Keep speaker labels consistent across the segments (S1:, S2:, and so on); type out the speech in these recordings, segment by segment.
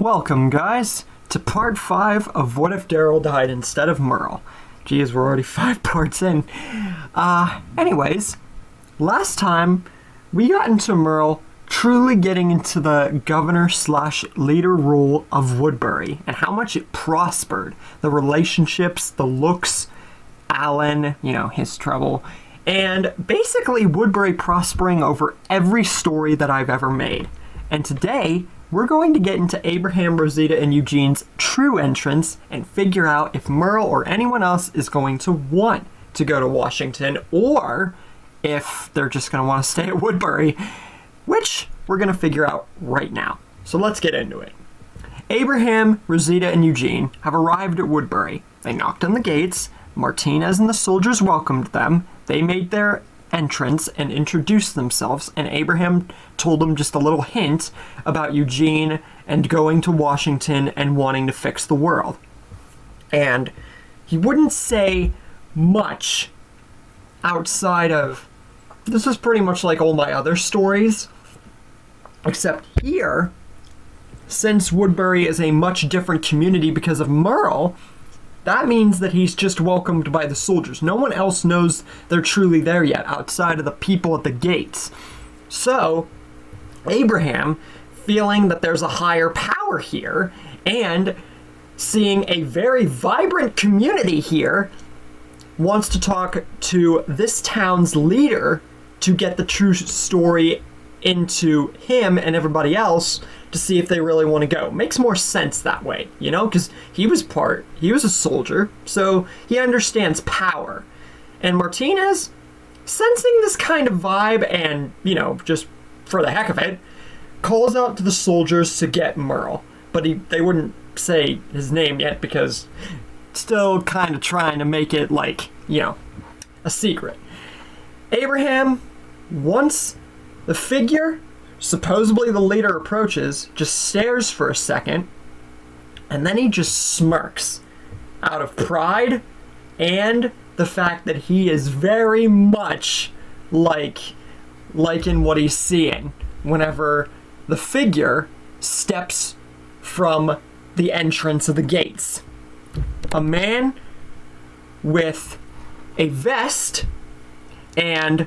S1: Welcome, guys, to part 5 of What If Daryl Died Instead of Merle. Geez, we're already 5 parts in. Anyways, last time we got into Merle truly getting into the governor/leader rule of Woodbury and how much it prospered. The relationships, the looks, Alan, his trouble, and basically Woodbury prospering over every story that I've ever made. And today, we're going to get into Abraham, Rosita, and Eugene's true entrance and figure out if Merle or anyone else is going to want to go to Washington or if they're just going to want to stay at Woodbury, which we're going to figure out right now. So let's get into it. Abraham, Rosita, and Eugene have arrived at Woodbury. They knocked on the gates. Martinez and the soldiers welcomed them. They made their entrance and introduced themselves, and Abraham told them just a little hint about Eugene and going to Washington and wanting to fix the world. And he wouldn't say much outside of, this is pretty much like all my other stories, except here, since Woodbury is a much different community because of Merle, that means that he's just welcomed by the soldiers. No one else knows they're truly there yet, outside of the people at the gates. So, Abraham, feeling that there's a higher power here, and seeing a very vibrant community here, wants to talk to this town's leader to get the true story into him and everybody else to see if they really want to go. Makes more sense that way, because he was a soldier, so he understands power. And Martinez, sensing this kind of vibe and, just for the heck of it, calls out to the soldiers to get Merle. But they wouldn't say his name yet because still kind of trying to make it like, a secret. Abraham, once the figure, supposedly the leader, approaches, just stares for a second, and then he just smirks out of pride and the fact that he is very much liking what he's seeing whenever the figure steps from the entrance of the gates. A man with a vest and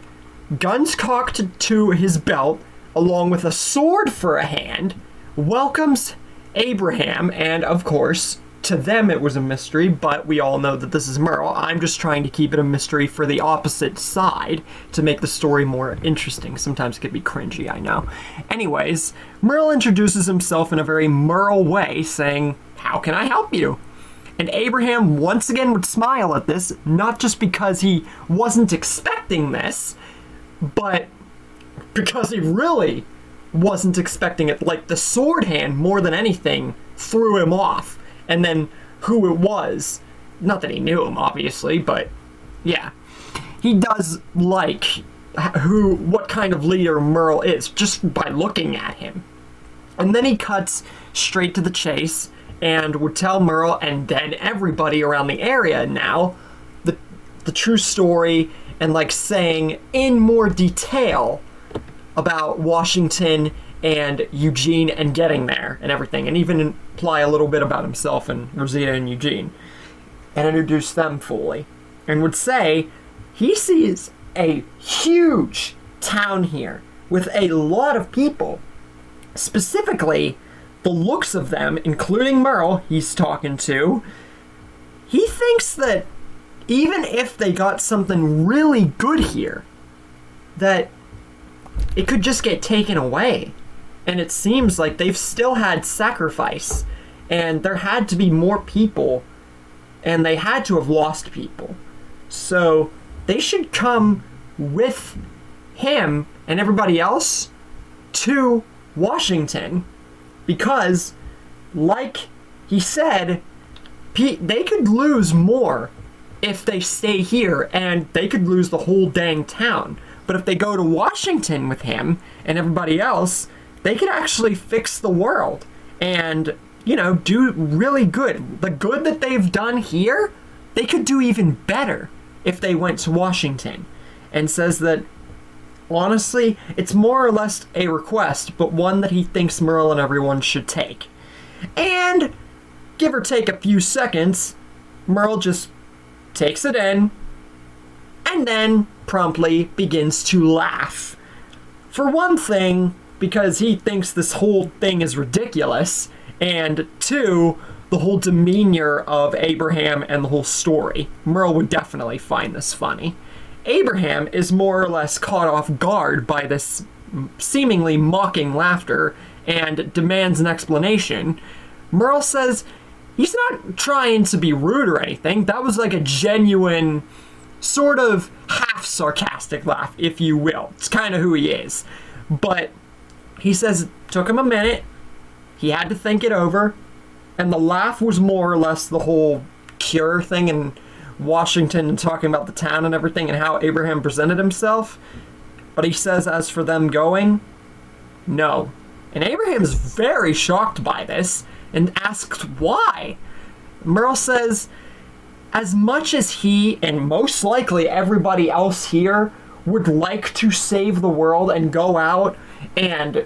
S1: guns cocked to his belt, along with a sword for a hand, welcomes Abraham, and of course, to them it was a mystery, but we all know that this is Merle. I'm just trying to keep it a mystery for the opposite side to make the story more interesting. Sometimes it could be cringy, I know. Anyways, Merle introduces himself in a very Merle way, saying, "How can I help you?" And Abraham once again would smile at this, not just because he wasn't expecting this, but because he really wasn't expecting it. Like, the sword hand, more than anything, threw him off. And then who it was, not that he knew him, obviously, but yeah. He does like what kind of leader Merle is, just by looking at him. And then he cuts straight to the chase and would tell Merle and then everybody around the area now the true story, and saying in more detail about Washington and Eugene and getting there and everything, and even imply a little bit about himself and Rosita and Eugene, and introduce them fully, and would say he sees a huge town here with a lot of people. Specifically, the looks of them, including Merle he's talking to, he thinks that even if they got something really good here, that it could just get taken away. And it seems like they've still had sacrifice, and there had to be more people, and they had to have lost people. So they should come with him and everybody else to Washington, because, like he said, they could lose more if they stay here, and they could lose the whole dang town. But if they go to Washington with him and everybody else, they could actually fix the world and, do really good. The good that they've done here, they could do even better if they went to Washington. And says that honestly, it's more or less a request, but one that he thinks Merle and everyone should take. And, give or take a few seconds, Merle just takes it in, and then promptly begins to laugh. For one thing, because he thinks this whole thing is ridiculous, and two, the whole demeanor of Abraham and the whole story. Merle would definitely find this funny. Abraham is more or less caught off guard by this seemingly mocking laughter and demands an explanation. Merle says he's not trying to be rude or anything. That was like a genuine, sort of half sarcastic laugh, if you will. It's kind of who he is. But he says it took him a minute. He had to think it over. And the laugh was more or less the whole cure thing in Washington and talking about the town and everything and how Abraham presented himself. But he says, as for them going, no. And Abraham is very shocked by this and asks why. Merle says, as much as he and most likely everybody else here would like to save the world and go out and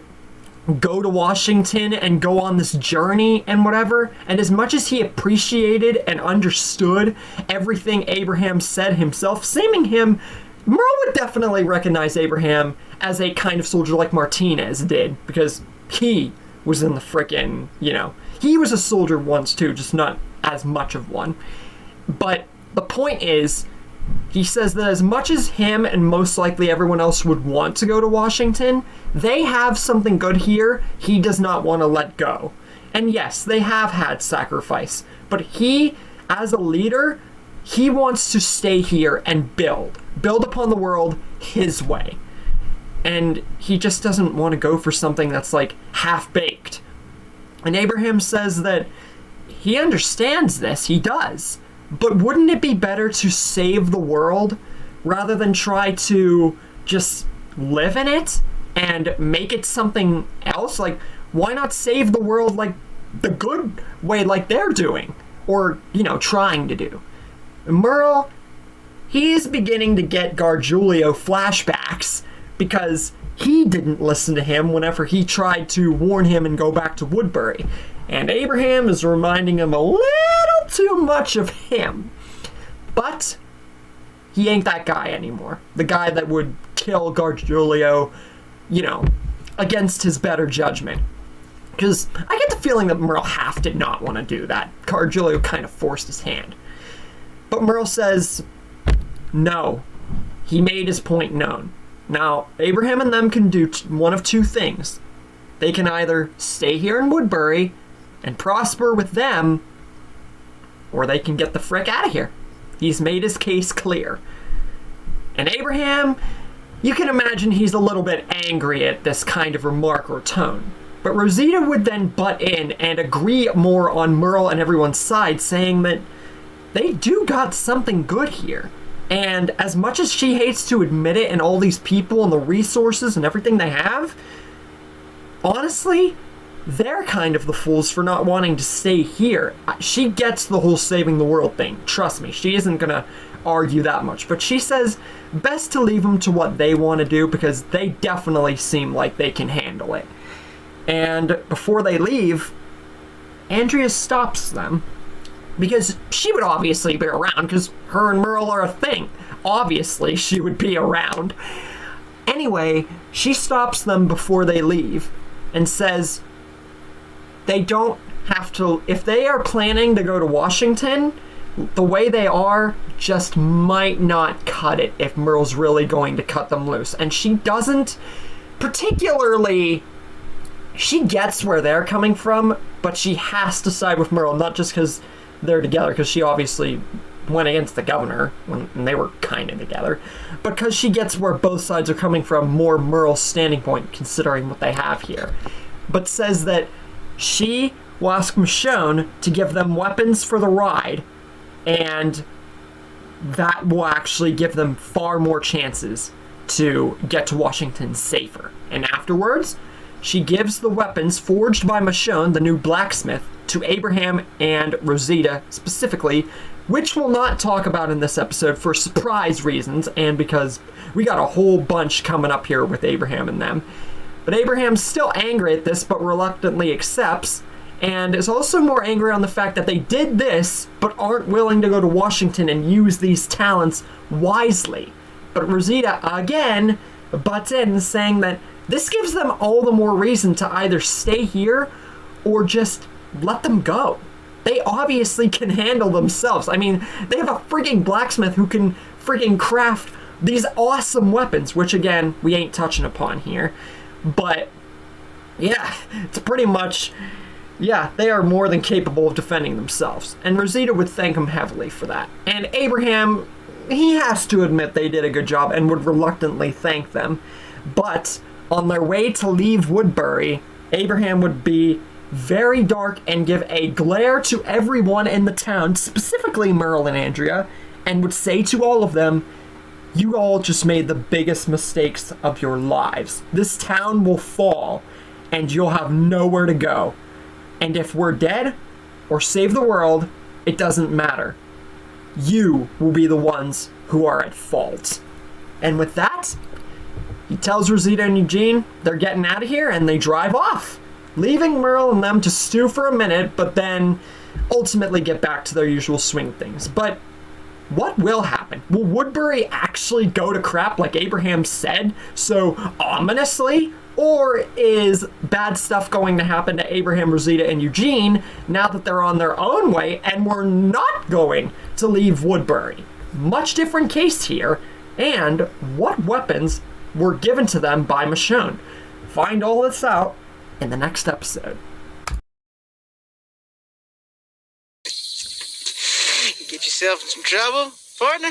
S1: go to Washington and go on this journey and whatever, and as much as he appreciated and understood everything Abraham said himself, seeming him, Merle would definitely recognize Abraham as a kind of soldier like Martinez did, because he was in the frickin', he was a soldier once too, just not as much of one. But the point is, he says that as much as him and most likely everyone else would want to go to Washington, they have something good here he does not want to let go. And yes, they have had sacrifice, but he, as a leader, he wants to stay here and build upon the world his way. And he just doesn't want to go for something that's like half-baked. And Abraham says that he understands this, he does. But wouldn't it be better to save the world rather than try to just live in it and make it something else? Like, why not save the world like the good way like they're doing? Or, trying to do. Merle, he is beginning to get Gargiulio flashbacks because he didn't listen to him whenever he tried to warn him and go back to Woodbury. And Abraham is reminding him a little too much of him. But he ain't that guy anymore. The guy that would kill Gargiulio, against his better judgment. Because I get the feeling that Merle half did not want to do that. Gargiulio kind of forced his hand. But Merle says, no. He made his point known. Now, Abraham and them can do one of two things. They can either stay here in Woodbury and prosper with them, or they can get the frick out of here. He's made his case clear. And Abraham, you can imagine he's a little bit angry at this kind of remark or tone. But Rosita would then butt in and agree more on Merle and everyone's side, saying that they do got something good here. And as much as she hates to admit it, and all these people and the resources and everything they have, honestly, they're kind of the fools for not wanting to stay here. She gets the whole saving the world thing. Trust me, she isn't going to argue that much. But she says best to leave them to what they want to do because they definitely seem like they can handle it. And before they leave, Andrea stops them because she would obviously be around because her and Merle are a thing. Obviously, she would be around. Anyway, she stops them before they leave and says they don't have to, if they are planning to go to Washington, the way they are just might not cut it if Merle's really going to cut them loose. And she doesn't particularly, she gets where they're coming from, but she has to side with Merle, not just because they're together, because she obviously went against the governor when they were kind of together, but because she gets where both sides are coming from, more Merle's standing point, considering what they have here. But says that she will ask Michonne to give them weapons for the ride, and that will actually give them far more chances to get to Washington safer. And afterwards, she gives the weapons forged by Michonne, the new blacksmith, to Abraham and Rosita specifically, which we'll not talk about in this episode for surprise reasons and because we got a whole bunch coming up here with Abraham and them. But Abraham's still angry at this, but reluctantly accepts, and is also more angry on the fact that they did this but aren't willing to go to Washington and use these talents wisely. But Rosita again butts in, saying that this gives them all the more reason to either stay here or just let them go. They obviously can handle themselves. I mean, they have a freaking blacksmith who can freaking craft these awesome weapons, which again, we ain't touching upon here. But yeah, it's pretty much, yeah, they are more than capable of defending themselves. And Rosita would thank him heavily for that. And Abraham, he has to admit they did a good job and would reluctantly thank them. But on their way to leave Woodbury, Abraham would be very dark and give a glare to everyone in the town, specifically Merle and Andrea, and would say to all of them, "You all just made the biggest mistakes of your lives. This town will fall, and you'll have nowhere to go. And if we're dead or save the world, it doesn't matter. You will be the ones who are at fault." And with that, he tells Rosita and Eugene they're getting out of here, and they drive off, leaving Merle and them to stew for a minute, but then ultimately get back to their usual swing things. But what will happen? Will Woodbury actually go to crap like Abraham said so ominously? Or is bad stuff going to happen to Abraham, Rosita, and Eugene now that they're on their own way and we're not going to leave Woodbury? Much different case here. And what weapons were given to them by Michonne? Find all this out in the next episode.
S2: You get yourself in some trouble, partner?